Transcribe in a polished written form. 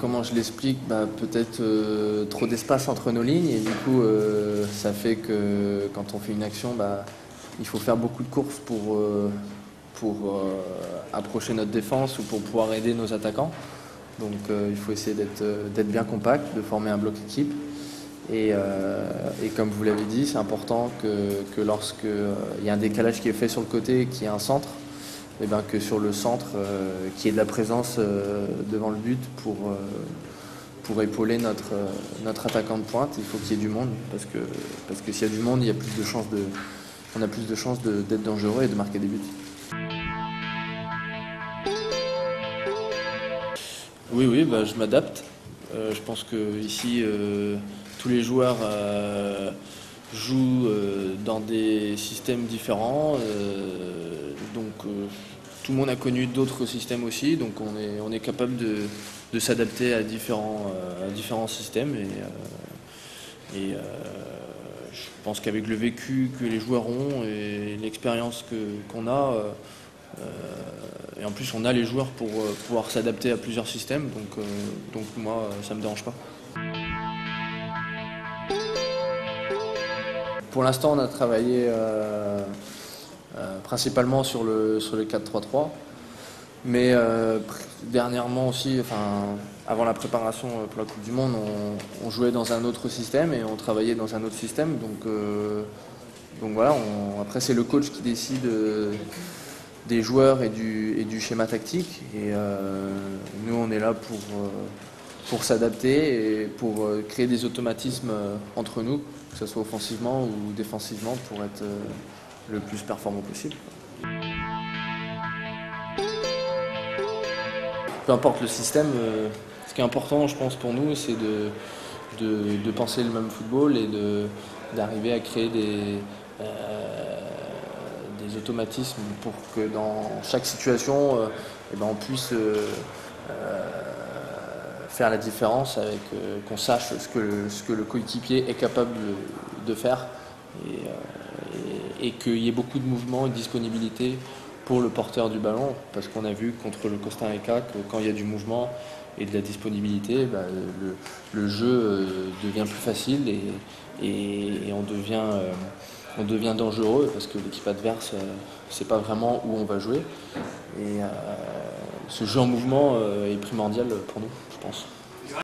comment je l'explique, peut-être trop d'espace entre nos lignes et du coup ça fait que quand on fait une action, il faut faire beaucoup de courses pour approcher notre défense ou pour pouvoir aider nos attaquants. Donc il faut essayer d'être bien compact, de former un bloc équipe. Et comme vous l'avez dit, c'est important que lorsque il y a un décalage qui est fait sur le côté et qu'il y a un centre, et que sur le centre, qu'il y ait de la présence devant le but pour épauler notre attaquant de pointe. Il faut qu'il y ait du monde parce que s'il y a du monde, il y a plus de chances on a plus de chances d'être dangereux et de marquer des buts. Oui, je m'adapte. Je pense que ici, tous les joueurs jouent dans des systèmes différents. Donc tout le monde a connu d'autres systèmes aussi, donc on est capable de s'adapter à différents systèmes. Je pense qu'avec le vécu que les joueurs ont et l'expérience qu'on a, et en plus on a les joueurs pour pouvoir s'adapter à plusieurs systèmes, donc moi ça me dérange pas. Pour l'instant on a travaillé principalement sur le 4-3-3, mais dernièrement aussi, avant la préparation pour la Coupe du Monde, on jouait dans un autre système et on travaillait dans un autre système, donc voilà, après c'est le coach qui décide des joueurs et du schéma tactique, et nous on est là pour s'adapter et pour créer des automatismes entre nous, que ce soit offensivement ou défensivement, pour être le plus performant possible. Peu importe le système, ce qui est important je pense pour nous, c'est de penser le même football et d'arriver à créer des automatismes pour que dans chaque situation on puisse faire la différence, avec qu'on sache ce que le coéquipier est capable de faire, et qu'il y ait beaucoup de mouvement et de disponibilité pour le porteur du ballon, parce qu'on a vu contre le Costa Rica que quand il y a du mouvement et de la disponibilité, le jeu devient plus facile et on devient dangereux, parce que l'équipe adverse ne sait pas vraiment où on va jouer. Et ce jeu en mouvement est primordial pour nous, je pense.